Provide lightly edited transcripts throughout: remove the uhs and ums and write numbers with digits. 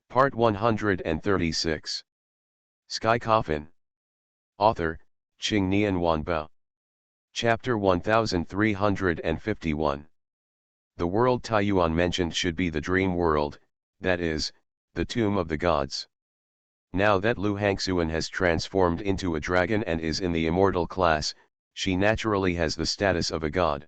Part 136. Sky Coffin. Author, Qing Nian Wanbao. Chapter 1351. The world Taiyuan mentioned should be the dream world, that is, the tomb of the gods. Now that Lu Hangxuan has transformed into a dragon and is in the immortal class, she naturally has the status of a god.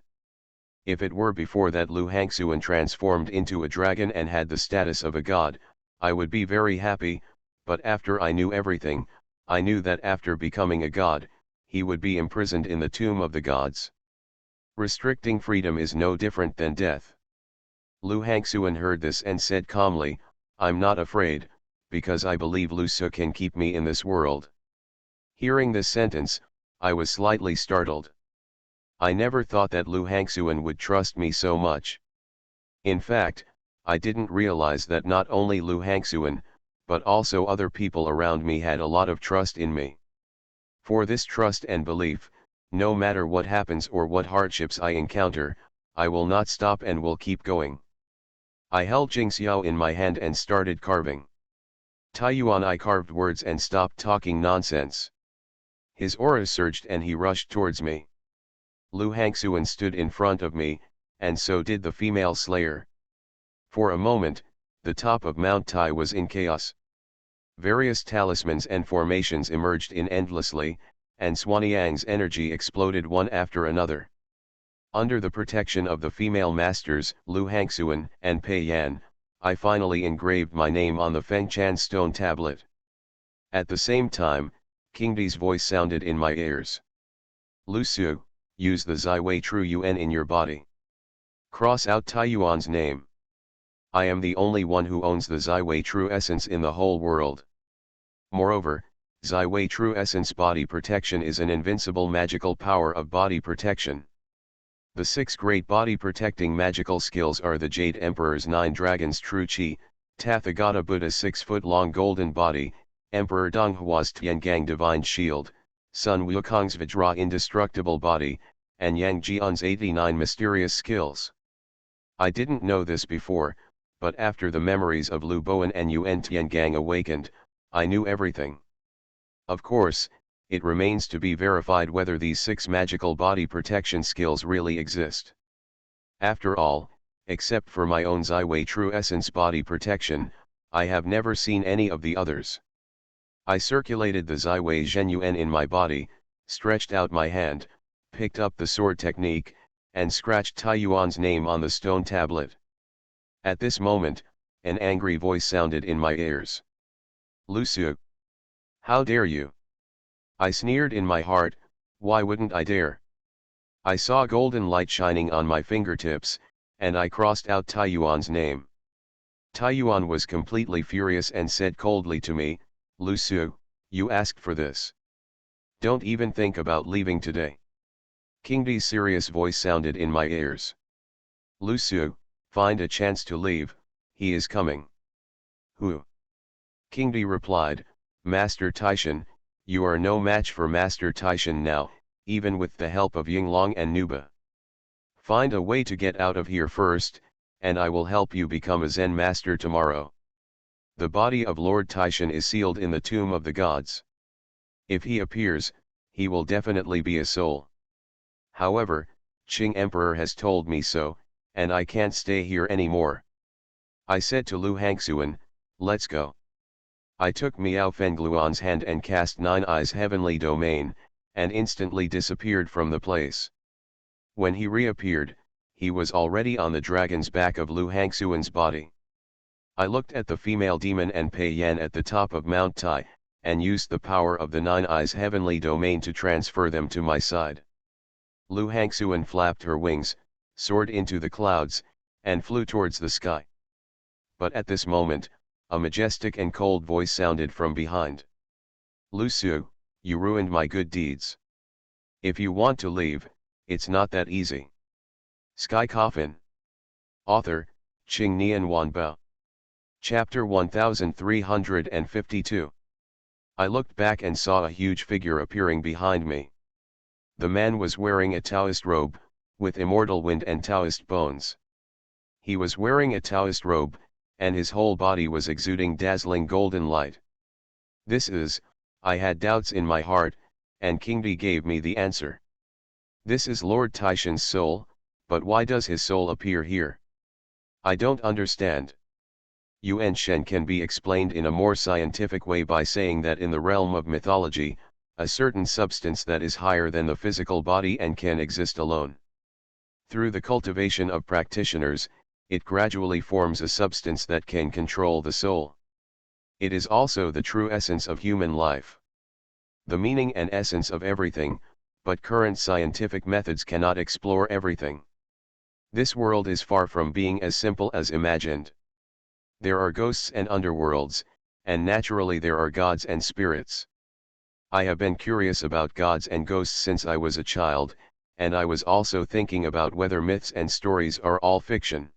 If it were before that Lu Hangxuan transformed into a dragon and had the status of a god, I would be very happy, but after I knew everything, I knew that after becoming a god, he would be imprisoned in the tomb of the gods. Restricting freedom is no different than death. Lu Hangxuan heard this and said calmly, "I'm not afraid, because I believe Lu Su can keep me in this world." Hearing this sentence, I was slightly startled. I never thought that Lu Hangxuan would trust me so much. In fact, I didn't realize that not only Lu Hangxuan, but also other people around me had a lot of trust in me. For this trust and belief, no matter what happens or what hardships I encounter, I will not stop and will keep going. I held Jingxiao in my hand and started carving. Taiyuan, I carved words and stopped talking nonsense. His aura surged and he rushed towards me. Lu Hangxuan stood in front of me, and so did the female slayer. For a moment, the top of Mount Tai was in chaos. Various talismans and formations emerged in endlessly, and Xuanyang's energy exploded one after another. Under the protection of the female masters, Lu Hangxuan and Pei Yan, I finally engraved my name on the Fengchan stone tablet. At the same time, King Di's voice sounded in my ears. "Lu Su, use the Zaiwei True Yuan in your body. Cross out Taiyuan's name. I am the only one who owns the Zaiwei True Essence in the whole world. Moreover, Zaiwei True Essence body protection is an invincible magical power of body protection. The 6 great body protecting magical skills are the Jade Emperor's 9 Dragons True Qi, Tathagata Buddha's 6-foot-long golden body, Emperor Donghua's Tiangang Divine Shield, Sun Wukong's Vajra Indestructible Body, and Yang Jian's 89 mysterious skills. I didn't know this before, but after the memories of Lu Bowen and Yuan Tiangang awakened, I knew everything. Of course, it remains to be verified whether these 6 magical body protection skills really exist. After all, except for my own Zaiwei True Essence body protection, I have never seen any of the others. I circulated the Zaiwei Zhen Yuan in my body, stretched out my hand, picked up the sword technique, and scratched Taiyuan's name on the stone tablet. At this moment, an angry voice sounded in my ears. "Lu Su! How dare you?" I sneered in my heart, why wouldn't I dare? I saw golden light shining on my fingertips, and I crossed out Taiyuan's name. Taiyuan was completely furious and said coldly to me, "Lu Su, you asked for this. Don't even think about leaving today." King Di's serious voice sounded in my ears. "Lu Su, find a chance to leave, he is coming." "Who?" King Di replied, "Master Taishan, you are no match for Master Taishan now, even with the help of Yinglong and Nuba. Find a way to get out of here first, and I will help you become a Zen master tomorrow. The body of Lord Taishan is sealed in the tomb of the gods. If he appears, he will definitely be a soul. However, Qing Emperor has told me so, and I can't stay here anymore." I said to Lu Hangxuan, "Let's go." I took Miao Fengluan's hand and cast 9 Eyes Heavenly Domain, and instantly disappeared from the place. When he reappeared, he was already on the dragon's back of Lu Hangxuan's body. I looked at the female demon and Pei Yan at the top of Mount Tai, and used the power of the 9 Eyes Heavenly Domain to transfer them to my side. Lu Hangxuan flapped her wings, soared into the clouds, and flew towards the sky. But at this moment, a majestic and cold voice sounded from behind. "Lu Su, you ruined my good deeds. If you want to leave, it's not that easy." Sky Coffin. Author, Qing Nian Wanbao. Chapter 1352. I looked back and saw a huge figure appearing behind me. The man was wearing a Taoist robe, with immortal wind and Taoist bones. He was wearing a Taoist robe, and his whole body was exuding dazzling golden light. This is, I had doubts in my heart, and King D gave me the answer. This is Lord Titian's soul, but why does his soul appear here? I don't understand. Yuan Shen can be explained in a more scientific way by saying that in the realm of mythology, a certain substance that is higher than the physical body and can exist alone. Through the cultivation of practitioners, it gradually forms a substance that can control the soul. It is also the true essence of human life. The meaning and essence of everything, but current scientific methods cannot explore everything. This world is far from being as simple as imagined. There are ghosts and underworlds, and naturally there are gods and spirits. I have been curious about gods and ghosts since I was a child, and I was also thinking about whether myths and stories are all fiction.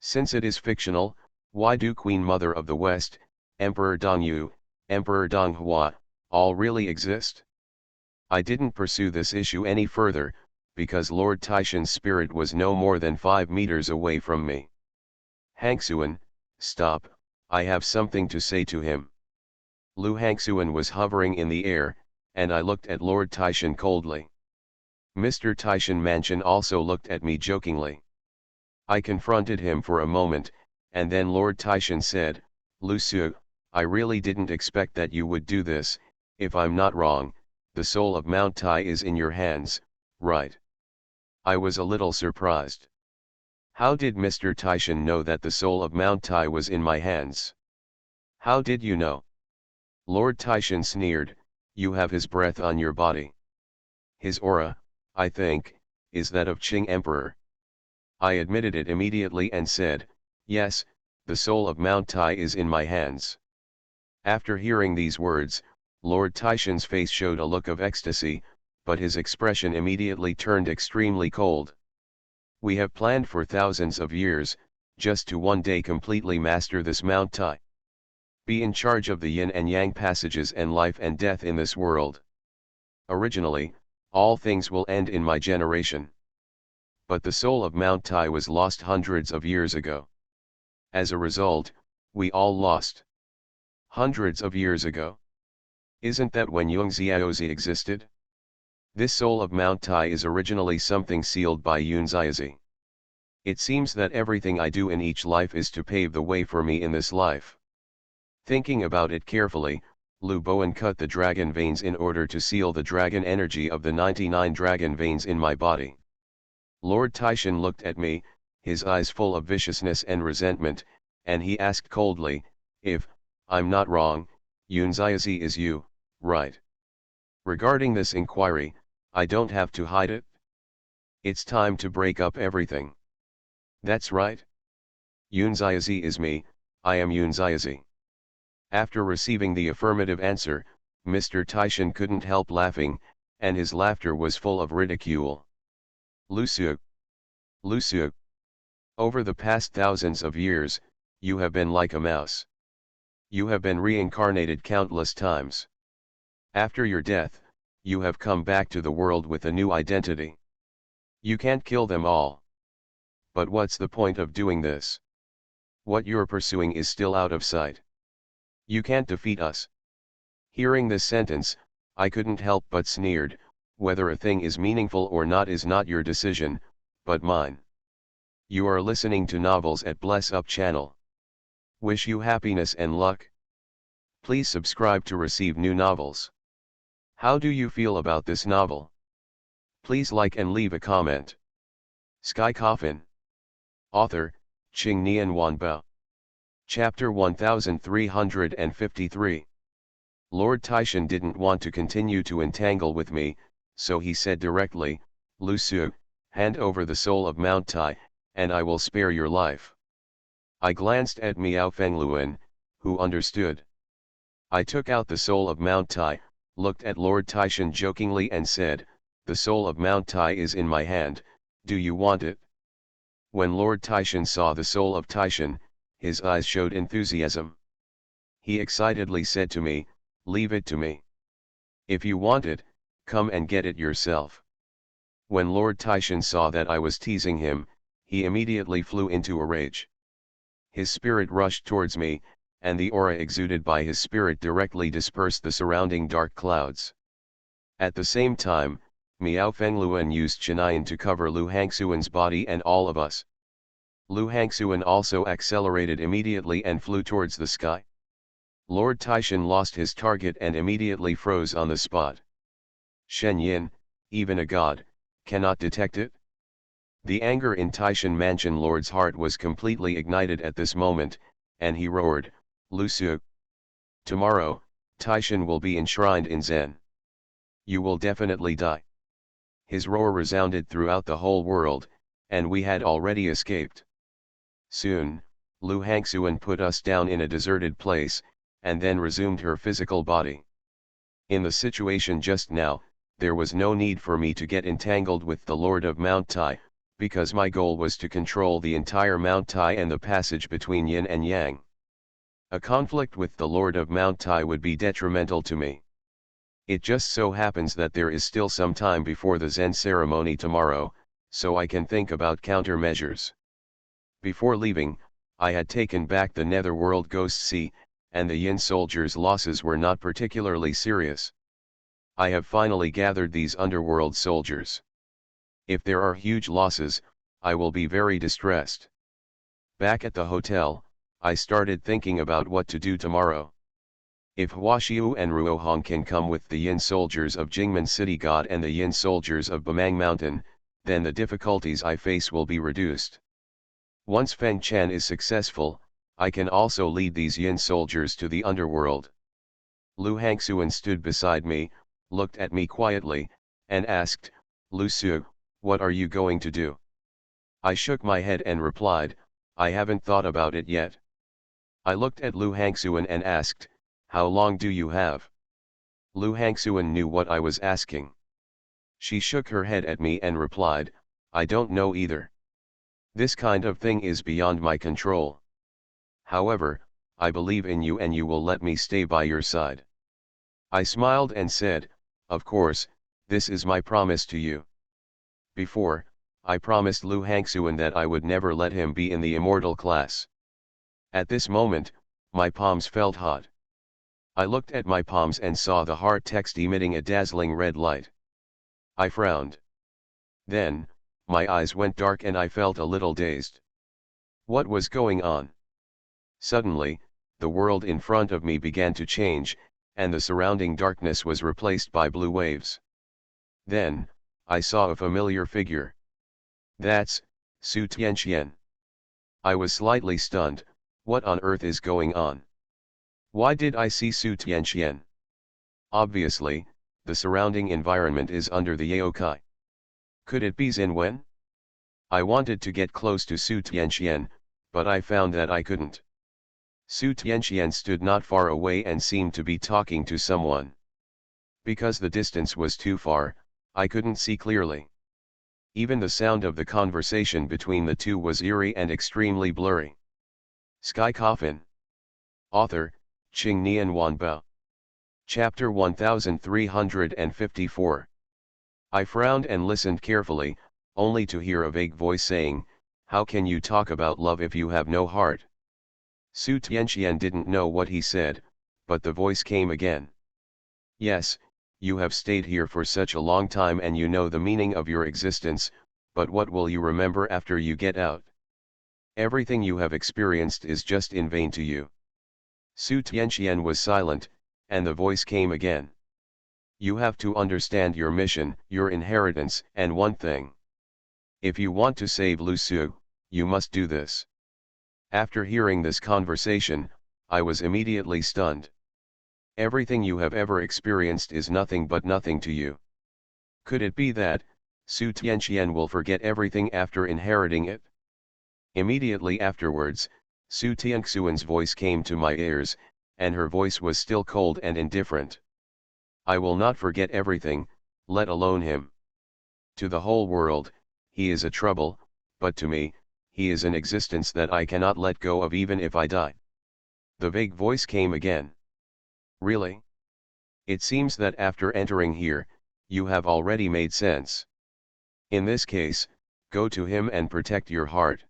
Since it is fictional, why do Queen Mother of the West, Emperor Dongyu, Emperor Donghua, all really exist? I didn't pursue this issue any further, because Lord Titian's spirit was no more than 5 meters away from me. Hangsuan, stop, I have something to say to him. Lu Hangsuan was hovering in the air, and I looked at Lord Titian coldly. Mr. Titian Mansion also looked at me jokingly. I confronted him for a moment, and then Lord Titian said, Lu Su, I really didn't expect that you would do this. If I'm not wrong, the soul of Mount Tai is in your hands, right? I was a little surprised. How did Mr. Titian know that the soul of Mount Tai was in my hands? How did you know? Lord Titian sneered, you have his breath on your body. His aura, I think, is that of Qing Emperor. I admitted it immediately and said, yes, the soul of Mount Tai is in my hands. After hearing these words, Lord Titian's face showed a look of ecstasy, but his expression immediately turned extremely cold. We have planned for thousands of years, just to one day completely master this Mount Tai. Be in charge of the yin and yang passages and life and death in this world. Originally, all things will end in my generation. But the soul of Mount Tai was lost hundreds of years ago. As a result, we all lost. Hundreds of years ago. Isn't that when Yung Xiaozi existed? This soul of Mount Tai is originally something sealed by Yun Xiaozi. It seems that everything I do in each life is to pave the way for me in this life. Thinking about it carefully, Lu Bowen cut the dragon veins in order to seal the dragon energy of the 99 dragon veins in my body. Lord Titian looked at me, his eyes full of viciousness and resentment, and he asked coldly, if, I'm not wrong, Yun Xiaozi is you, right? Regarding this inquiry, I don't have to hide it. It's time to break up everything. That's right. Yun Xiaozi is me, I am Yun Xiaozi. After receiving the affirmative answer, Mr. Titian couldn't help laughing, and his laughter was full of ridicule. Lu Su. Over the past thousands of years, you have been like a mouse. You have been reincarnated countless times. After your death, you have come back to the world with a new identity. You can't kill them all. But what's the point of doing this? What you're pursuing is still out of sight. You can't defeat us. Hearing this sentence, I couldn't help but sneered. Whether a thing is meaningful or not is not your decision, but mine. You are listening to Novels at Bless Up channel. Wish you happiness and luck. Please subscribe to receive new novels. How do you feel about this novel? Please like and leave a comment. Sky Coffin. Author, Qing Nian Wanbao. Chapter 1353. Lord Titian didn't want to continue to entangle with me, so he said directly, Lu Su, hand over the soul of Mount Tai, and I will spare your life. I glanced at Miao Fengluan, who understood. I took out the soul of Mount Tai, looked at Lord Titian jokingly and said, the soul of Mount Tai is in my hand, do you want it? When Lord Titian saw the soul of Titian, his eyes showed enthusiasm. He excitedly said to me, leave it to me. If you want it, come and get it yourself. When Lord Titian saw that I was teasing him, he immediately flew into a rage. His spirit rushed towards me, and the aura exuded by his spirit directly dispersed the surrounding dark clouds. At the same time, Miao Fengluan used Chinayan to cover Lu Hangxuan's body and all of us. Lu Hangxuan also accelerated immediately and flew towards the sky. Lord Taishan lost his target and immediately froze on the spot. Shen Yin, even a god, cannot detect it? The anger in Taishan Mansion Lord's heart was completely ignited at this moment, and he roared, "Lu Su! Tomorrow, Taishan will be enshrined in Zen. You will definitely die." His roar resounded throughout the whole world, and we had already escaped. Soon, Lu Hangxuan put us down in a deserted place, and then resumed her physical body. In the situation just now, there was no need for me to get entangled with the Lord of Mount Tai, because my goal was to control the entire Mount Tai and the passage between Yin and Yang. A conflict with the Lord of Mount Tai would be detrimental to me. It just so happens that there is still some time before the Zen ceremony tomorrow, so I can think about countermeasures. Before leaving, I had taken back the Netherworld Ghost Sea, and the Yin soldiers' losses were not particularly serious. I have finally gathered these underworld soldiers. If there are huge losses, I will be very distressed. Back at the hotel, I started thinking about what to do tomorrow. If Huaxiu and Ruohong can come with the Yin soldiers of Jingmen City God and the Yin soldiers of Bamang Mountain, then the difficulties I face will be reduced. Once Feng Chan is successful, I can also lead these Yin soldiers to the underworld. Lu Hangxuan stood beside me, looked at me quietly, and asked, "Lu Su, what are you going to do?" I shook my head and replied, "I haven't thought about it yet." I looked at Lu Hangxuan and asked, "How long do you have?" Lu Hangxuan knew what I was asking. She shook her head at me and replied, "I don't know either. This kind of thing is beyond my control. However, I believe in you and you will let me stay by your side." I smiled and said, "Of course, this is my promise to you." Before, I promised Lu Hangxuan that I would never let him be in the immortal class. At this moment, my palms felt hot. I looked at my palms and saw the heart text emitting a dazzling red light. I frowned. Then, my eyes went dark and I felt a little dazed. What was going on? Suddenly, the world in front of me began to change, and the surrounding darkness was replaced by blue waves. Then, I saw a familiar figure. That's Su Tianxian. I was slightly stunned. What on earth is going on? Why did I see Su Tianxian? Obviously, the surrounding environment is under the Yaokai. Could it be Zinwen? I wanted to get close to Su Tianxian, but I found that I couldn't. Su Tianxian stood not far away and seemed to be talking to someone. Because the distance was too far, I couldn't see clearly. Even the sound of the conversation between the two was eerie and extremely blurry. Sky Coffin. Author, Qing Nian Wanbao. Chapter 1354. I frowned and listened carefully, only to hear a vague voice saying, "How can you talk about love if you have no heart?" Su Tianxian didn't know what he said, but the voice came again. "Yes, you have stayed here for such a long time and you know the meaning of your existence, but what will you remember after you get out? Everything you have experienced is just in vain to you." Su Tianxian was silent, and the voice came again. "You have to understand your mission, your inheritance, and one thing. If you want to save Lu Su, you must do this." After hearing this conversation, I was immediately stunned. Everything you have ever experienced is nothing but nothing to you. Could it be that Su Tianxian will forget everything after inheriting it? Immediately afterwards, Su Tianxian's voice came to my ears, and her voice was still cold and indifferent. "I will not forget everything, let alone him. To the whole world, he is a trouble, but to me, he is an existence that I cannot let go of even if I die." The vague voice came again. "Really? It seems that after entering here, you have already made sense. In this case, go to him and protect your heart.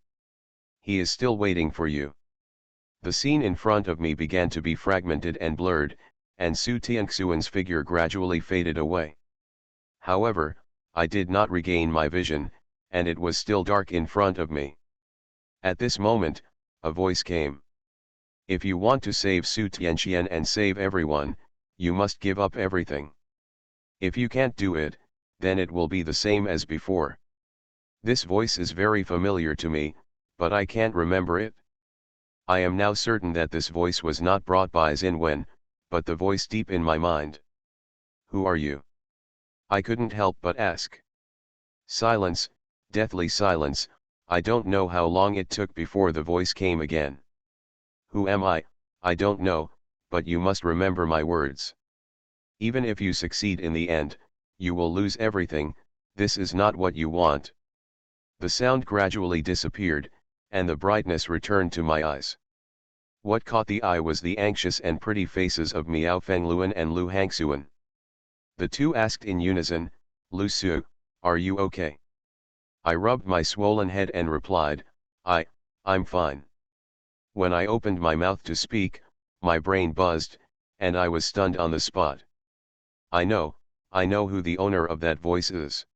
He is still waiting for you." The scene in front of me began to be fragmented and blurred, and Su Tianxuan's figure gradually faded away. However, I did not regain my vision, and it was still dark in front of me. At this moment, a voice came. If you want to save Su Tianxian and save everyone, you must give up everything. If you can't do it, then it will be the same as before. This voice is very familiar to me, but I can't remember it. I am now certain that this voice was not brought by Xinwen, but the voice deep in my mind. Who are you? I couldn't help but ask. Silence, deathly silence. I don't know how long it took before the voice came again. Who am I don't know, but you must remember my words. Even if you succeed in the end, you will lose everything. This is not what you want. The sound gradually disappeared, and the brightness returned to my eyes. What caught the eye was the anxious and pretty faces of Miao Fengluan and Lu Hangxuan. The two asked in unison, Lu Su, are you okay? I rubbed my swollen head and replied, I'm fine. When I opened my mouth to speak, my brain buzzed, and I was stunned on the spot. I know who the owner of that voice is.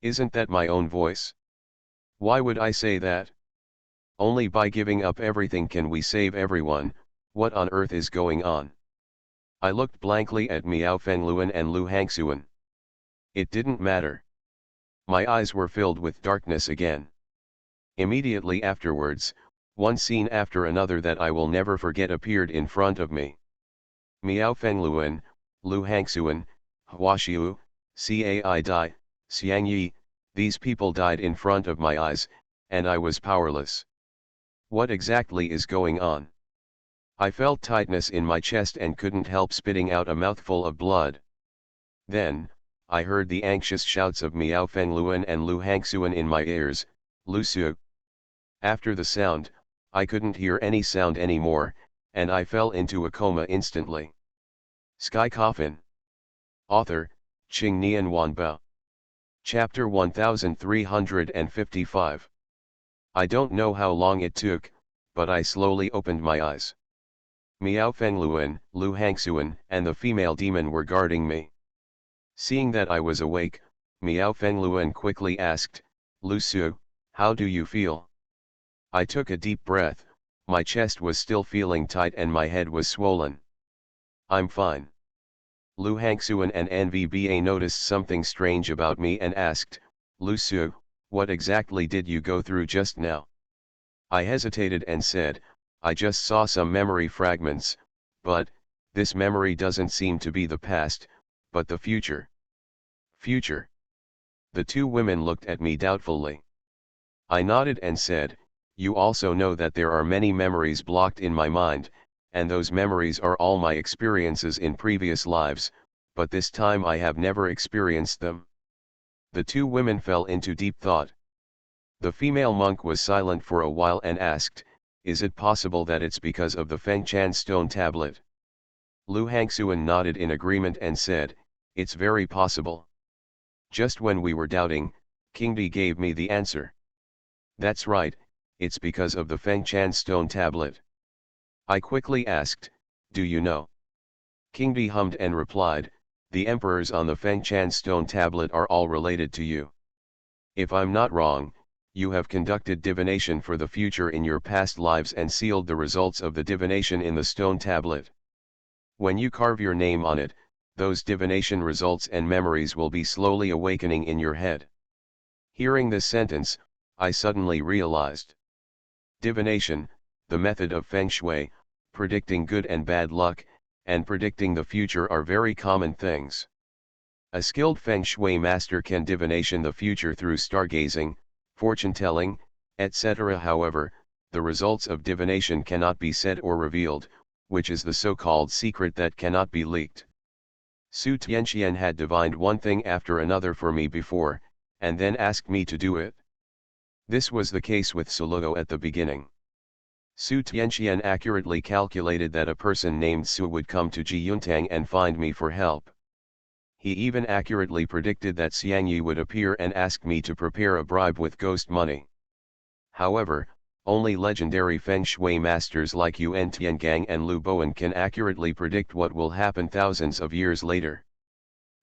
Isn't that my own voice? Why would I say that? Only by giving up everything can we save everyone. What on earth is going on? I looked blankly at Miao Fengluan and Lu Hangxuan. It didn't matter. My eyes were filled with darkness again. Immediately afterwards, one scene after another that I will never forget appeared in front of me. Miao Fengluan, Lu Hangxuan, Huaxiu, Cai Dai, Xiang Yi, these people died in front of my eyes, and I was powerless. What exactly is going on? I felt tightness in my chest and couldn't help spitting out a mouthful of blood. Then, I heard the anxious shouts of Miao Fengluan and Lu Hangxuan in my ears, Lu Su. After the sound, I couldn't hear any sound anymore, and I fell into a coma instantly. Sky Coffin. Author, Qing Nian Wanbao. Chapter 1355. I don't know how long it took, but I slowly opened my eyes. Miao Fengluan, Lu Hangxuan, and the female demon were guarding me. Seeing that I was awake, Miao Fengluan quickly asked, Lu Su, how do you feel? I took a deep breath. My chest was still feeling tight and my head was swollen. I'm fine. Lu Hangxuan and NVBA noticed something strange about me and asked, Lu Su, what exactly did you go through just now? I hesitated and said, I just saw some memory fragments, but this memory doesn't seem to be the past, but the future. Future. The two women looked at me doubtfully. I nodded and said, you also know that there are many memories blocked in my mind, and those memories are all my experiences in previous lives, but this time I have never experienced them. The two women fell into deep thought. The female monk was silent for a while and asked, is it possible that it's because of the Fengchan stone tablet? Lu Hangxuan nodded in agreement and said, it's very possible. Just when we were doubting, King Di gave me the answer. That's right, it's because of the Fengchan stone tablet. I quickly asked, do you know? King Di hummed and replied, the emperors on the Fengchan stone tablet are all related to you. If I'm not wrong, you have conducted divination for the future in your past lives and sealed the results of the divination in the stone tablet. When you carve your name on it, those divination results and memories will be slowly awakening in your head. Hearing this sentence, I suddenly realized. Divination, the method of Feng Shui, predicting good and bad luck, and predicting the future are very common things. A skilled Feng Shui master can divination the future through stargazing, fortune-telling, etc. However, the results of divination cannot be said or revealed, which is the so-called secret that cannot be leaked. Su Tianxian had divined one thing after another for me before, and then asked me to do it. This was the case with Suluo at the beginning. Su Tianxian accurately calculated that a person named Su would come to Jiyuntang and find me for help. He even accurately predicted that Xiang Yi would appear and ask me to prepare a bribe with ghost money. However, Only legendary Feng Shui masters like Yuan Tiangang and Lu Bowen can accurately predict what will happen thousands of years later.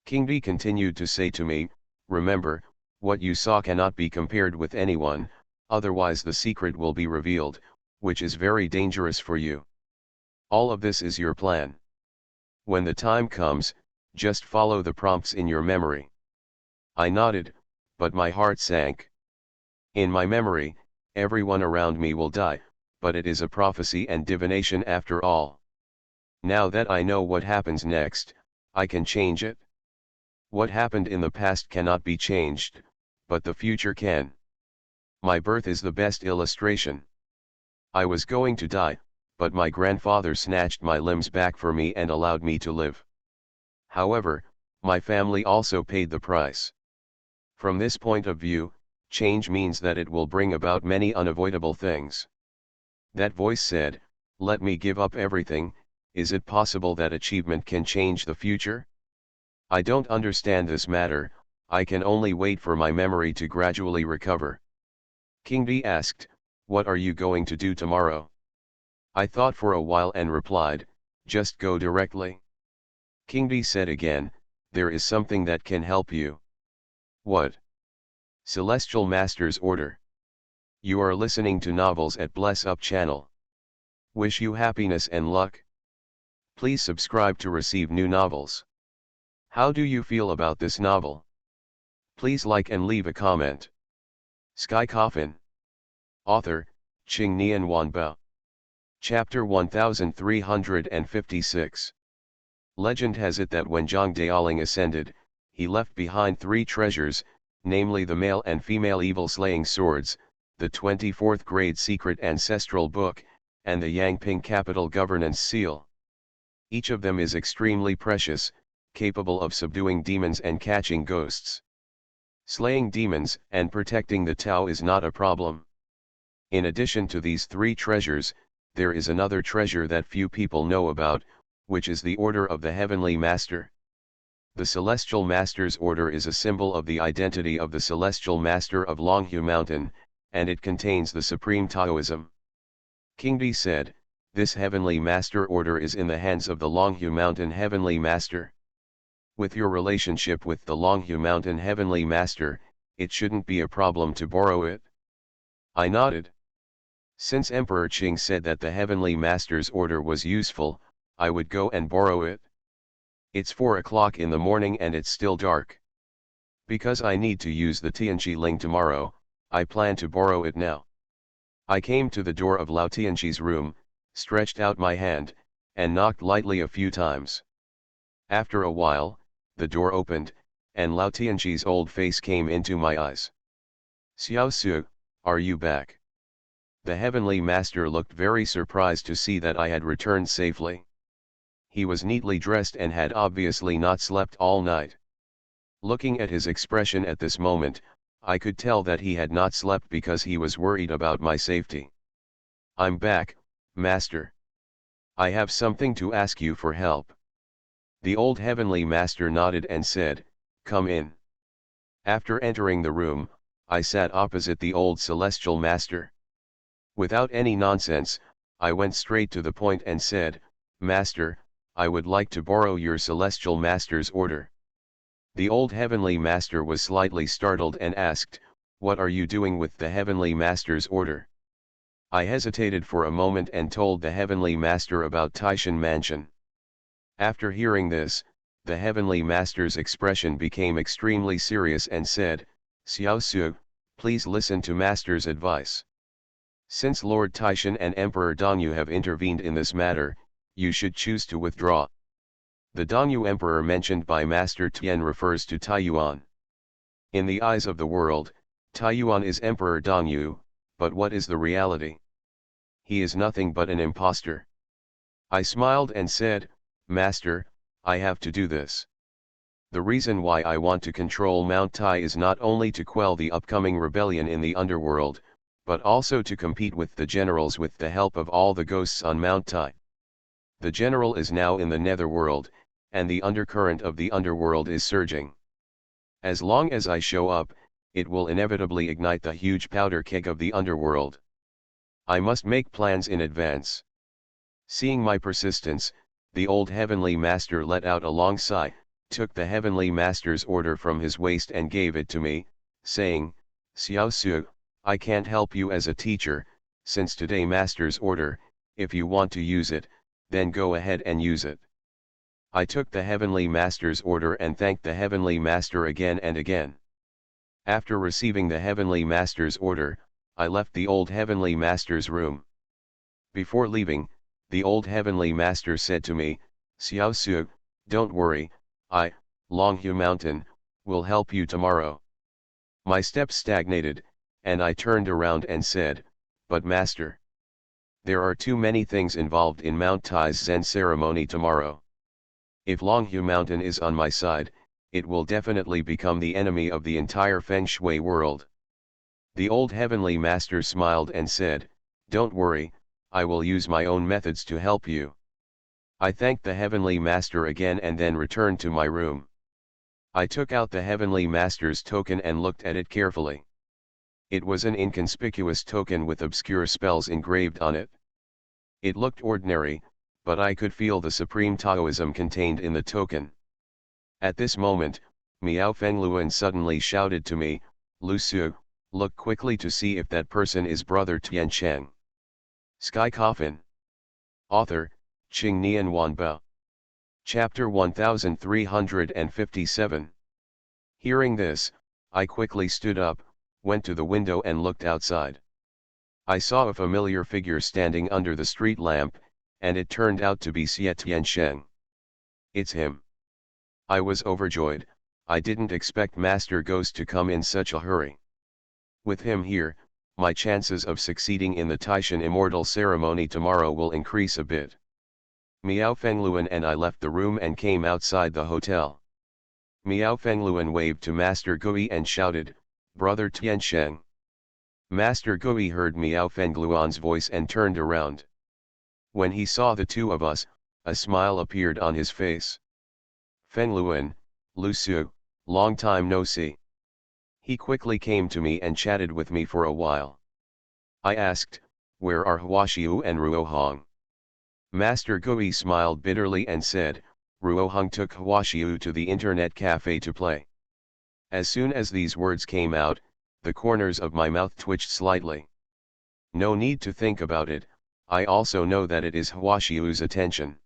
King Di continued to say to me, remember, what you saw cannot be compared with anyone, otherwise the secret will be revealed, which is very dangerous for you. All of this is your plan. When the time comes, just follow the prompts in your memory. I nodded, but my heart sank. In my memory, everyone around me will die, but it is a prophecy and divination after all. Now that I know what happens next, I can change it. What happened in the past cannot be changed, but the future can. My birth is the best illustration. I was going to die, but my grandfather snatched my limbs back for me and allowed me to live. However, my family also paid the price. From this point of view, change means that it will bring about many unavoidable things. That voice said, let me give up everything. Is it possible that achievement can change the future? I don't understand this matter. I can only wait for my memory to gradually recover. King Di asked, what are you going to do tomorrow? I thought for a while and replied, just go directly. King Di said again, there is something that can help you. What? Celestial Master's Order. You are listening to novels at Bless Up channel. Wish you happiness and luck. Please subscribe to receive new novels. How do you feel about this novel? Please like and leave a comment. Sky Coffin. Author, Qing Nian Wanbao. Chapter 1356. Legend has it that when Zhang Daoling ascended, he left behind 3 treasures, namely the male and female evil-slaying swords, the 24th grade secret ancestral book, and the Yangping capital governance seal. Each of them is extremely precious, capable of subduing demons and catching ghosts. Slaying demons and protecting the Tao is not a problem. In addition to these 3 treasures, there is another treasure that few people know about, which is the Order of the Heavenly Master. The Celestial Master's Order is a symbol of the identity of the Celestial Master of Longhu Mountain, and it contains the supreme Taoism. King Di said, this Heavenly Master Order is in the hands of the Longhu Mountain Heavenly Master. With your relationship with the Longhu Mountain Heavenly Master, it shouldn't be a problem to borrow it. I nodded. Since Emperor Qing said that the Heavenly Master's Order was useful, I would go and borrow it. It's 4 o'clock in the morning and it's still dark. Because I need to use the Tianqi Ling tomorrow, I plan to borrow it now. I came to the door of Lao Tianqi's room, stretched out my hand, and knocked lightly a few times. After a while, the door opened, and Lao Tianqi's old face came into my eyes. Xiao Su, are you back? The Heavenly Master looked very surprised to see that I had returned safely. He was neatly dressed and had obviously not slept all night. Looking at his expression at this moment, I could tell that he had not slept because he was worried about my safety. I'm back, Master. I have something to ask you for help. The old Heavenly Master nodded and said, come in. After entering the room, I sat opposite the old Celestial Master. Without any nonsense, I went straight to the point and said, Master, I would like to borrow your Celestial Master's order. The old Heavenly Master was slightly startled and asked, what are you doing with the Heavenly Master's order? I hesitated for a moment and told the Heavenly Master about Taishan Mansion. After hearing this, the Heavenly Master's expression became extremely serious and said, Xiao Su, please listen to Master's advice. Since Lord Taishan and Emperor Dongyu have intervened in this matter, you should choose to withdraw. The Dongyu Emperor mentioned by Master Tian refers to Taiyuan. In the eyes of the world, Taiyuan is Emperor Dongyu, but what is the reality? He is nothing but an impostor. I smiled and said, Master, I have to do this. The reason why I want to control Mount Tai is not only to quell the upcoming rebellion in the underworld, but also to compete with the generals with the help of all the ghosts on Mount Tai. The general is now in the netherworld, and the undercurrent of the underworld is surging. As long as I show up, it will inevitably ignite the huge powder keg of the underworld. I must make plans in advance. Seeing my persistence, the old heavenly master let out a long sigh, took the heavenly master's order from his waist and gave it to me, saying, Xiao Su, I can't help you as a teacher, since today master's order. If you want to use it, then go ahead and use it. I took the heavenly master's order and thanked the heavenly master again and again. After receiving the heavenly master's order, I left the old heavenly master's room. Before leaving, the old heavenly master said to me, Xiao Su, don't worry, Longhu Mountain, will help you tomorrow. My steps stagnated, and I turned around and said, but master, there are too many things involved in Mount Tai's Zen ceremony tomorrow. If Longhu Mountain is on my side, it will definitely become the enemy of the entire Feng Shui world. The old heavenly master smiled and said, don't worry, I will use my own methods to help you. I thanked the heavenly master again and then returned to my room. I took out the heavenly master's token and looked at it carefully. It was an inconspicuous token with obscure spells engraved on it. It looked ordinary, but I could feel the supreme Taoism contained in the token. At this moment, Miao Fengluan suddenly shouted to me, Lu Su, look quickly to see if that person is Brother Tian Cheng. Sky Coffin. Author, Qing Nian Wanbao. Chapter 1357. Hearing this, I quickly stood up, went to the window and looked outside. I saw a familiar figure standing under the street lamp, and it turned out to be Xie Tiansheng. It's him. I was overjoyed. I didn't expect Master Ghost to come in such a hurry. With him here, my chances of succeeding in the Taishan Immortal ceremony tomorrow will increase a bit. Miao Fengluan and I left the room and came outside the hotel. Miao Fengluan waved to Master Gui and shouted, Brother Tiansheng. Master Gui heard Miao Fengluan's voice and turned around. When he saw the two of us, a smile appeared on his face. Fengluan, Lu Su, long time no see. He quickly came to me and chatted with me for a while. I asked, where are Huaxiu and Ruohong? Master Gui smiled bitterly and said, Ruohong took Huaxiu to the internet cafe to play. As soon as these words came out, the corners of my mouth twitched slightly. No need to think about it, I also know that it is Huaxiu's attention.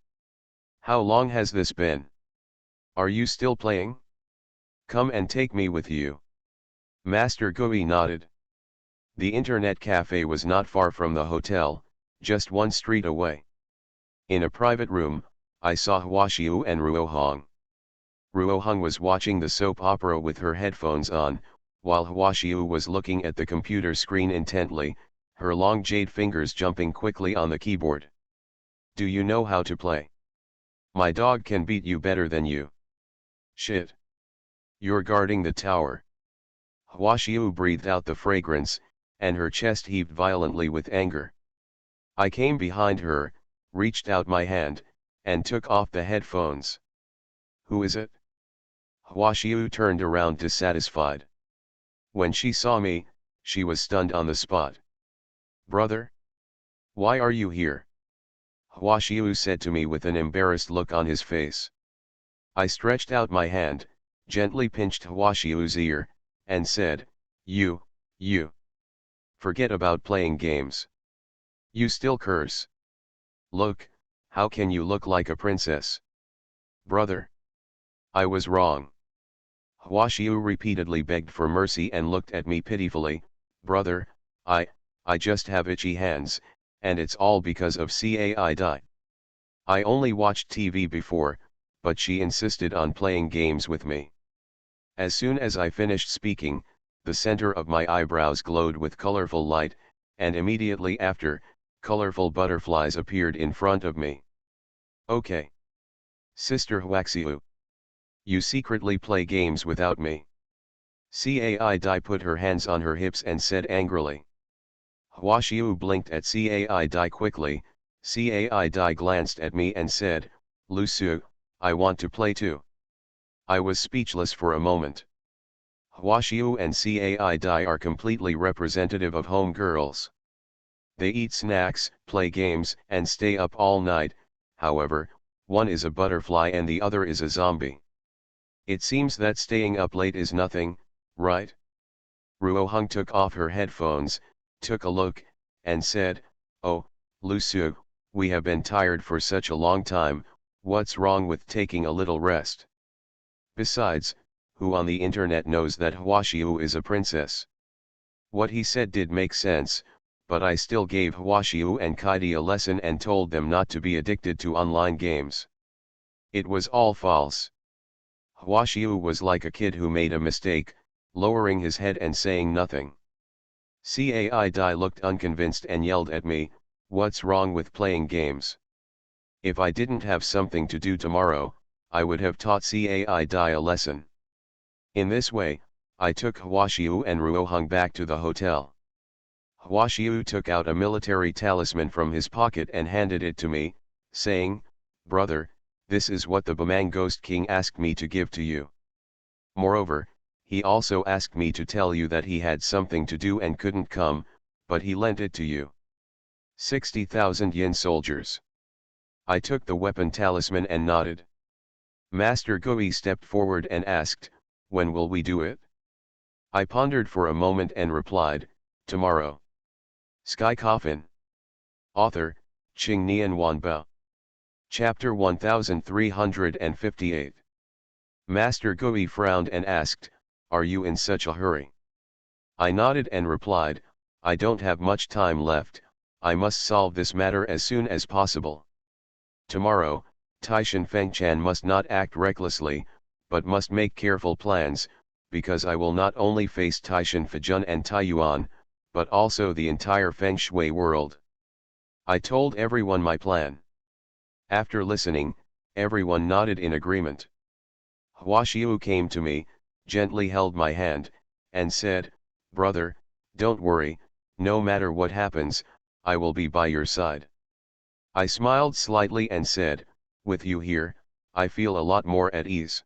How long has this been? Are you still playing? Come and take me with you. Master Gui nodded. The internet cafe was not far from the hotel, just one street away. In a private room, I saw Huaxiu and Ruohong. Ruohong was watching the soap opera with her headphones on, while Huaxiu was looking at the computer screen intently, her long jade fingers jumping quickly on the keyboard. Do you know how to play? My dog can beat you better than you. Shit. You're guarding the tower. Huaxiu breathed out the fragrance, and her chest heaved violently with anger. I came behind her, reached out my hand, and took off the headphones. Who is it? Huaxiu turned around dissatisfied. When she saw me, she was stunned on the spot. Brother? Why are you here? Huaxiu said to me with an embarrassed look on his face. I stretched out my hand, gently pinched Huaxiu's ear, and said, You. Forget about playing games. You still curse. Look, how can you look like a princess? Brother. I was wrong. Huaxiu repeatedly begged for mercy and looked at me pitifully. Brother, I just have itchy hands, and it's all because of Cai Dai. I only watched TV before, but she insisted on playing games with me. As soon as I finished speaking, the center of my eyebrows glowed with colorful light, and immediately after, colorful butterflies appeared in front of me. Okay. Sister Huaxiu. You secretly play games without me. Cai Dai put her hands on her hips and said angrily. Huaxiu blinked at Cai Dai quickly. Cai Dai glanced at me and said, Lu Su, I want to play too. I was speechless for a moment. Huaxiu and Cai Dai are completely representative of home girls. They eat snacks, play games, and stay up all night. However, one is a butterfly and the other is a zombie. It seems that staying up late is nothing, right? Ruohong took off her headphones, took a look, and said, "Oh, Lu Su, we have been tired for such a long time, what's wrong with taking a little rest? Besides, who on the internet knows that Huaxiu is a princess?" What he said did make sense, but I still gave Huaxiu and Kaidi a lesson and told them not to be addicted to online games. It was all false. Huaxiu was like a kid who made a mistake, lowering his head and saying nothing. Cai Dai looked unconvinced and yelled at me, "What's wrong with playing games? If I didn't have something to do tomorrow, I would have taught Cai Dai a lesson." In this way, I took Huaxiu and Ruohong back to the hotel. Huaxiu took out a military talisman from his pocket and handed it to me, saying, "Brother, this is what the Bamang Ghost King asked me to give to you. Moreover, he also asked me to tell you that he had something to do and couldn't come, but he lent it to you. 60,000 yin soldiers." I took the weapon talisman and nodded. Master Gui stepped forward and asked, "When will we do it?" I pondered for a moment and replied, "Tomorrow." Sky Coffin. Author, Qing Nian Wanbao. Chapter 1358. Master Gui frowned and asked, "Are you in such a hurry?" I nodded and replied, "I don't have much time left, I must solve this matter as soon as possible. Tomorrow, Taishan Fengchan must not act recklessly, but must make careful plans, because I will not only face Taishan Fejun and Taiyuan, but also the entire Feng Shui world." I told everyone my plan. After listening, everyone nodded in agreement. Huaxiu came to me, gently held my hand, and said, "Brother, don't worry, no matter what happens, I will be by your side." I smiled slightly and said, "With you here, I feel a lot more at ease.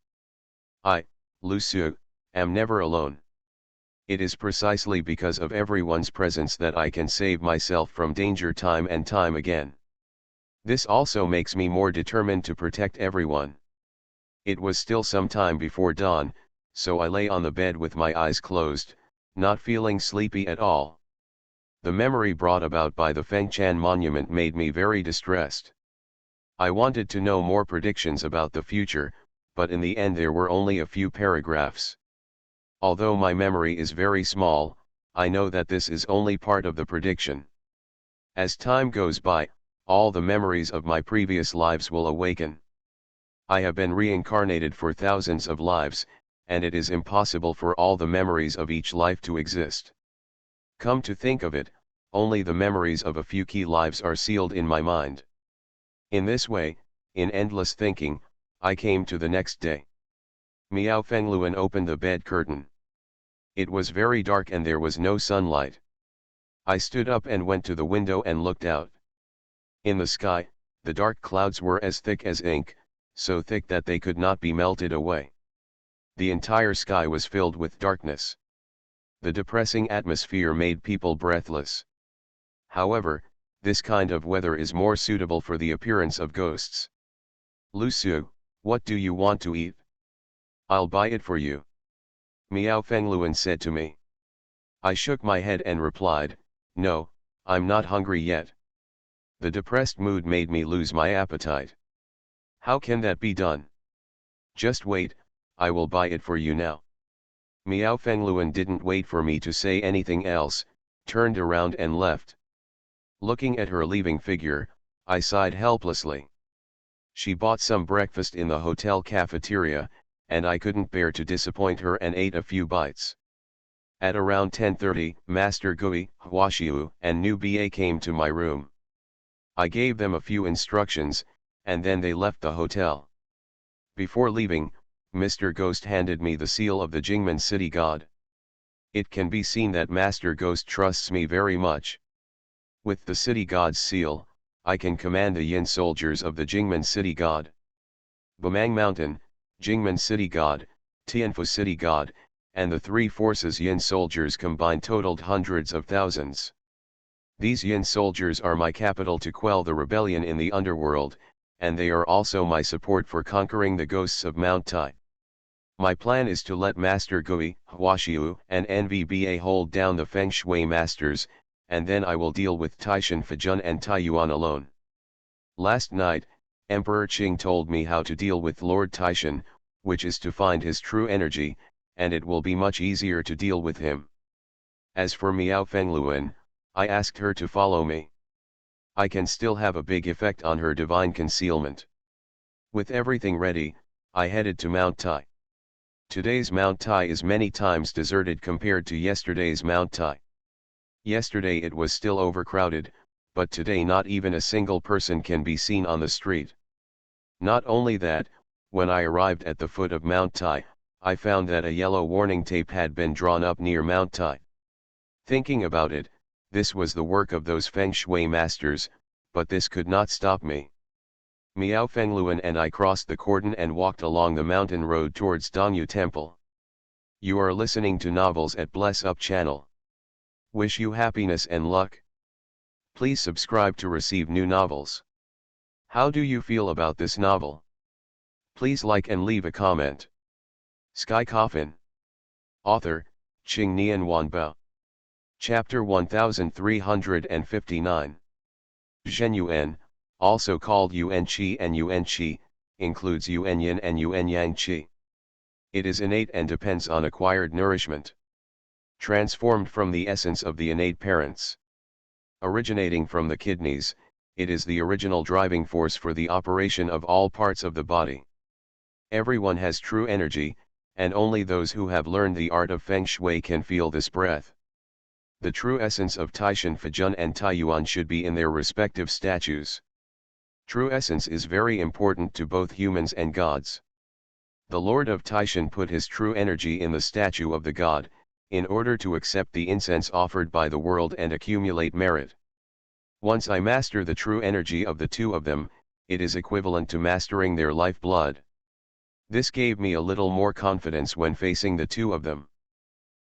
I, Lu Su, am never alone. It is precisely because of everyone's presence that I can save myself from danger time and time again. This also makes me more determined to protect everyone." It was still some time before dawn, so I lay on the bed with my eyes closed, not feeling sleepy at all. The memory brought about by the Fengchan monument made me very distressed. I wanted to know more predictions about the future, but in the end there were only a few paragraphs. Although my memory is very small, I know that this is only part of the prediction. As time goes by, all the memories of my previous lives will awaken. I have been reincarnated for thousands of lives, and it is impossible for all the memories of each life to exist. Come to think of it, only the memories of a few key lives are sealed in my mind. In this way, in endless thinking, I came to the next day. Miao Fengluan opened the bed curtain. It was very dark and there was no sunlight. I stood up and went to the window and looked out. In the sky, the dark clouds were as thick as ink, so thick that they could not be melted away. The entire sky was filled with darkness. The depressing atmosphere made people breathless. However, this kind of weather is more suitable for the appearance of ghosts. "Lu Su, what do you want to eat? I'll buy it for you," Miao Fengluan said to me. I shook my head and replied, "No, I'm not hungry yet." The depressed mood made me lose my appetite. "How can that be done?" "Just wait, I will buy it for you now." Miao Fengluan didn't wait for me to say anything else, turned around and left. Looking at her leaving figure, I sighed helplessly. She bought some breakfast in the hotel cafeteria, and I couldn't bear to disappoint her and ate a few bites. At around 10:30, Master Gui, Huaxiu, and New Ba came to my room. I gave them a few instructions, and then they left the hotel. Before leaving, Mr. Ghost handed me the seal of the Jingmen City God. It can be seen that Master Ghost trusts me very much. With the City God's seal, I can command the Yin soldiers of the Jingmen City God. Bamang Mountain, Jingmen City God, Tianfu City God, and the three forces Yin soldiers combined totaled hundreds of thousands. These Yin soldiers are my capital to quell the rebellion in the underworld, and they are also my support for conquering the ghosts of Mount Tai. My plan is to let Master Gui, Huashiu, and NVBA hold down the Feng Shui masters, and then I will deal with Taishan Fijun and Taiyuan alone. Last night, Emperor Qing told me how to deal with Lord Taishan, which is to find his true energy, and it will be much easier to deal with him. As for Miao Fengluan, I asked her to follow me. I can still have a big effect on her divine concealment. With everything ready, I headed to Mount Tai. Today's Mount Tai is many times deserted compared to yesterday's Mount Tai. Yesterday it was still overcrowded, but today not even a single person can be seen on the street. Not only that, when I arrived at the foot of Mount Tai, I found that a yellow warning tape had been drawn up near Mount Tai. Thinking about it, this was the work of those Feng Shui masters, but this could not stop me. Miao Fengluan and I crossed the cordon and walked along the mountain road towards Dongyu Temple. You are listening to Novels at Bless Up channel. Wish you happiness and luck. Please subscribe to receive new novels. How do you feel about this novel? Please like and leave a comment. Sky Coffin. Author, Qing Nian Wanbao. Chapter 1359. Zhen Yuan, also called Yuan Qi and Yuan Qi, includes Yuan Yin and Yuan Yang Qi. It is innate and depends on acquired nourishment. Transformed from the essence of the innate parents. Originating from the kidneys, it is the original driving force for the operation of all parts of the body. Everyone has true energy, and only those who have learned the art of Feng Shui can feel this breath. The true essence of Taishan Fijun and Taiyuan should be in their respective statues. True essence is very important to both humans and gods. The Lord of Taishan put his true energy in the statue of the god, in order to accept the incense offered by the world and accumulate merit. Once I master the true energy of the two of them, it is equivalent to mastering their lifeblood. This gave me a little more confidence when facing the two of them.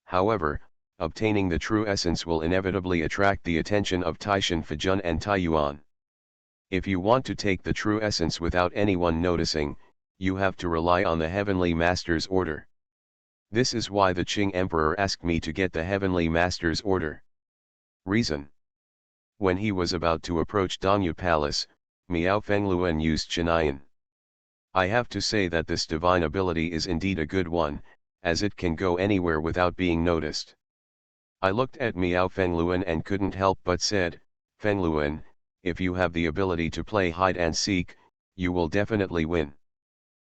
However, obtaining the true essence will inevitably attract the attention of Taishan Fijun and Taiyuan. If you want to take the true essence without anyone noticing, you have to rely on the Heavenly Master's order. This is why the Qing Emperor asked me to get the Heavenly Master's order. Reason. When he was about to approach Dongyu Palace, Miao Fengluan used Chinayan. I have to say that this divine ability is indeed a good one, as it can go anywhere without being noticed. I looked at Miao Fengluan and couldn't help but said, Fengluan, if you have the ability to play hide and seek, you will definitely win.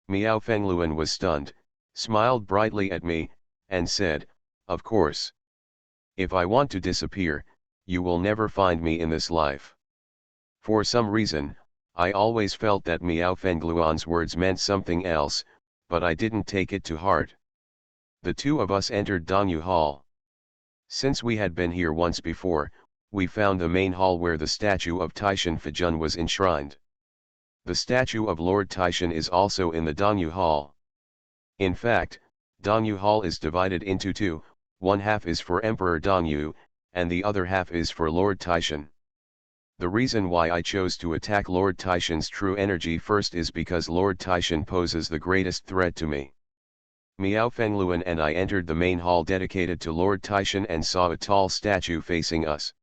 Miao Fengluan was stunned, smiled brightly at me, and said, of course. If I want to disappear, you will never find me in this life. For some reason, I always felt that Miao Fengluan's words meant something else, but I didn't take it to heart. The two of us entered Dongyu Hall. Since we had been here once before, we found the main hall where the statue of Taishan Fijun was enshrined. The statue of Lord Taishan is also in the Dongyu Hall. In fact, Dongyu Hall is divided into two, one half is for Emperor Dongyu, and the other half is for Lord Taishan. The reason why I chose to attack Lord Taishan's true energy first is because Lord Taishan poses the greatest threat to me. Miao Fengluan and I entered the main hall dedicated to Lord Taishan and saw a tall statue facing us.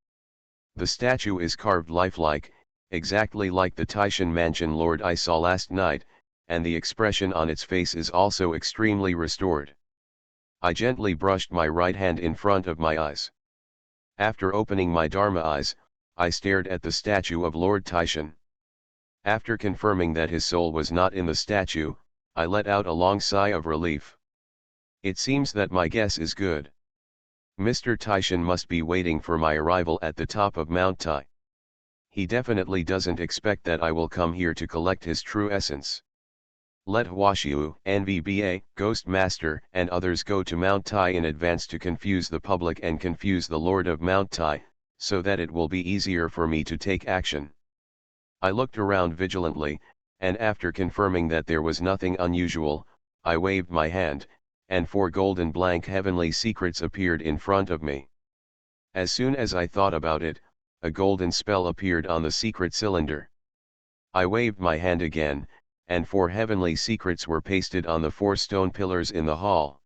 The statue is carved lifelike, exactly like the Taishan mansion lord I saw last night, and the expression on its face is also extremely restored. I gently brushed my right hand in front of my eyes. After opening my Dharma eyes, I stared at the statue of Lord Taishan. After confirming that his soul was not in the statue, I let out a long sigh of relief. It seems that my guess is good. Mr. Taishan must be waiting for my arrival at the top of Mount Tai. He definitely doesn't expect that I will come here to collect his true essence. Let Huashiu, NVBA, Ghost Master, and others go to Mount Tai in advance to confuse the public and confuse the Lord of Mount Tai, so that it will be easier for me to take action. I looked around vigilantly, and after confirming that there was nothing unusual, I waved my hand, and 4 golden blank heavenly secrets appeared in front of me. As soon as I thought about it, a golden spell appeared on the secret cylinder. I waved my hand again, and 4 heavenly secrets were pasted on the 4 stone pillars in the hall.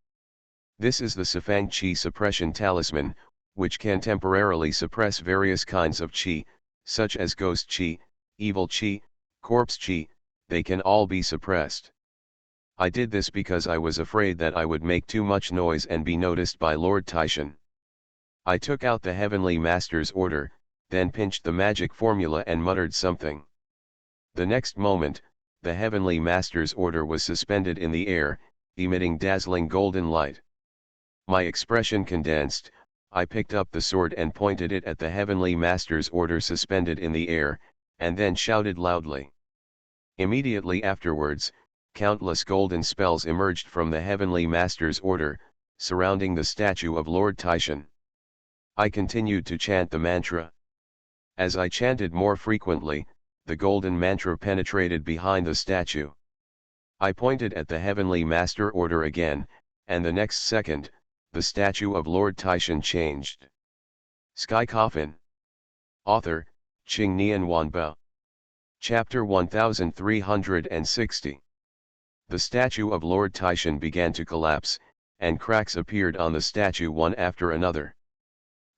This is the Sifang Qi suppression talisman, which can temporarily suppress various kinds of qi, such as ghost qi, evil qi, corpse qi. They can all be suppressed. I did this because I was afraid that I would make too much noise and be noticed by Lord Taishan. I took out the Heavenly Master's order, then pinched the magic formula and muttered something. The next moment, the Heavenly Master's order was suspended in the air, emitting dazzling golden light. My expression condensed. I picked up the sword and pointed it at the Heavenly Master's order suspended in the air, and then shouted loudly. Immediately afterwards, countless golden spells emerged from the Heavenly Master's order, surrounding the statue of Lord Taishan. I continued to chant the mantra. As I chanted more frequently, the golden mantra penetrated behind the statue. I pointed at the Heavenly Master order again, and the next second, the statue of Lord Taishan changed. Sky Coffin. Author, Qing Nian Wanbao. Chapter 1360. The statue of Lord Taishan began to collapse, and cracks appeared on the statue one after another.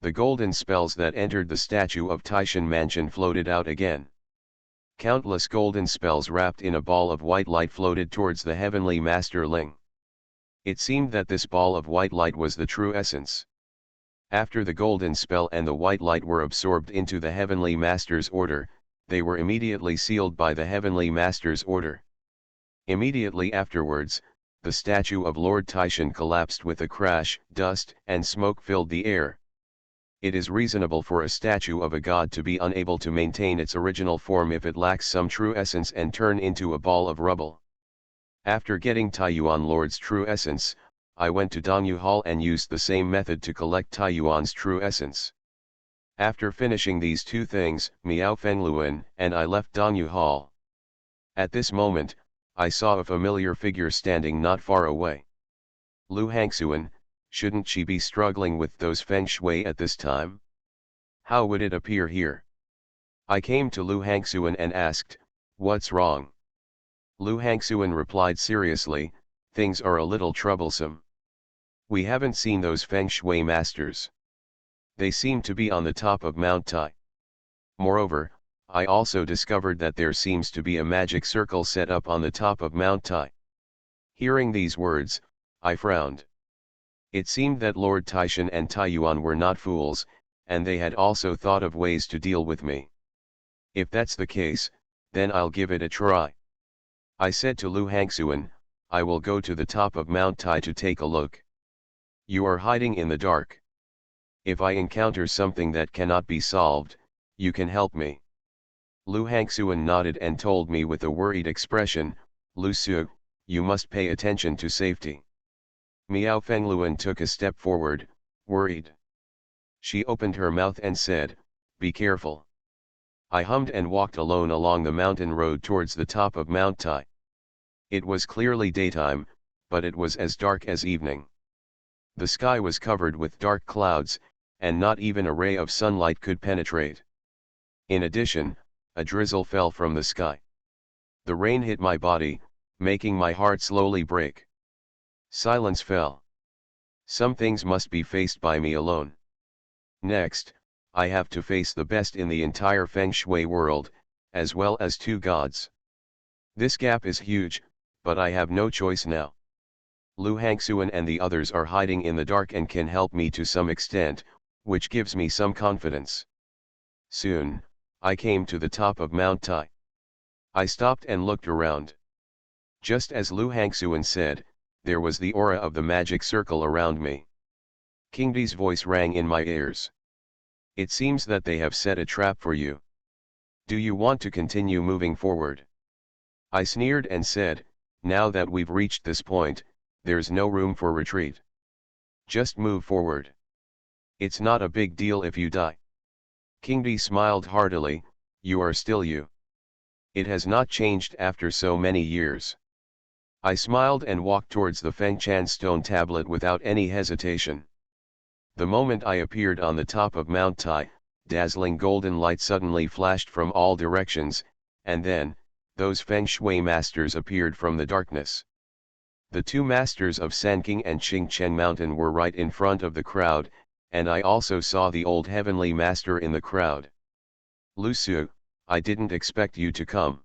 The golden spells that entered the statue of Taishan Mansion floated out again. Countless golden spells wrapped in a ball of white light floated towards the Heavenly Master Ling. It seemed that this ball of white light was the true essence. After the golden spell and the white light were absorbed into the Heavenly Master's order, they were immediately sealed by the Heavenly Master's order. Immediately afterwards, the statue of Lord Taishan collapsed with a crash. Dust and smoke filled the air. It is reasonable for a statue of a god to be unable to maintain its original form if it lacks some true essence and turn into a ball of rubble. After getting Taiyuan Lord's true essence, I went to Dongyu Hall and used the same method to collect Taiyuan's true essence. After finishing these 2 things, Miao Fengluan and I left Dongyu Hall. At this moment, I saw a familiar figure standing not far away. Lu Hangxuan, shouldn't she be struggling with those feng shui at this time? How would it appear here? I came to Lu Hangxuan and asked, "What's wrong?" Lu Hangxuan replied seriously, "Things are a little troublesome. We haven't seen those feng shui masters. They seem to be on the top of Mount Tai. Moreover, I also discovered that there seems to be a magic circle set up on the top of Mount Tai." Hearing these words, I frowned. It seemed that Lord Taishan and Taiyuan were not fools, and they had also thought of ways to deal with me. If that's the case, then I'll give it a try. I said to Lu Hangxuan, "I will go to the top of Mount Tai to take a look. You are hiding in the dark. If I encounter something that cannot be solved, you can help me." Lu Hangxuan nodded and told me with a worried expression, "Lu Su, you must pay attention to safety." Miao Fengluan took a step forward, worried. She opened her mouth and said, "Be careful." I hummed and walked alone along the mountain road towards the top of Mount Tai. It was clearly daytime, but it was as dark as evening. The sky was covered with dark clouds, and not even a ray of sunlight could penetrate. In addition, a drizzle fell from the sky. The rain hit my body, making my heart slowly break. Silence fell. Some things must be faced by me alone. Next, I have to face the best in the entire feng shui world, as well as 2 gods. This gap is huge, but I have no choice now. Lu Hangxuan and the others are hiding in the dark and can help me to some extent, which gives me some confidence. Soon, I came to the top of Mount Tai. I stopped and looked around. Just as Lu Hangxuan said, there was the aura of the magic circle around me. King Di's voice rang in my ears. "It seems that they have set a trap for you. Do you want to continue moving forward?" I sneered and said, "Now that we've reached this point, there's no room for retreat. Just move forward. It's not a big deal if you die." King Di smiled heartily, "You are still you. It has not changed after so many years." I smiled and walked towards the Fengchan stone tablet without any hesitation. The moment I appeared on the top of Mount Tai, dazzling golden light suddenly flashed from all directions, and then, those feng shui masters appeared from the darkness. The two masters of Sanking and Qingchen Mountain were right in front of the crowd, and I also saw the old heavenly master in the crowd. "Lu Su, I didn't expect you to come."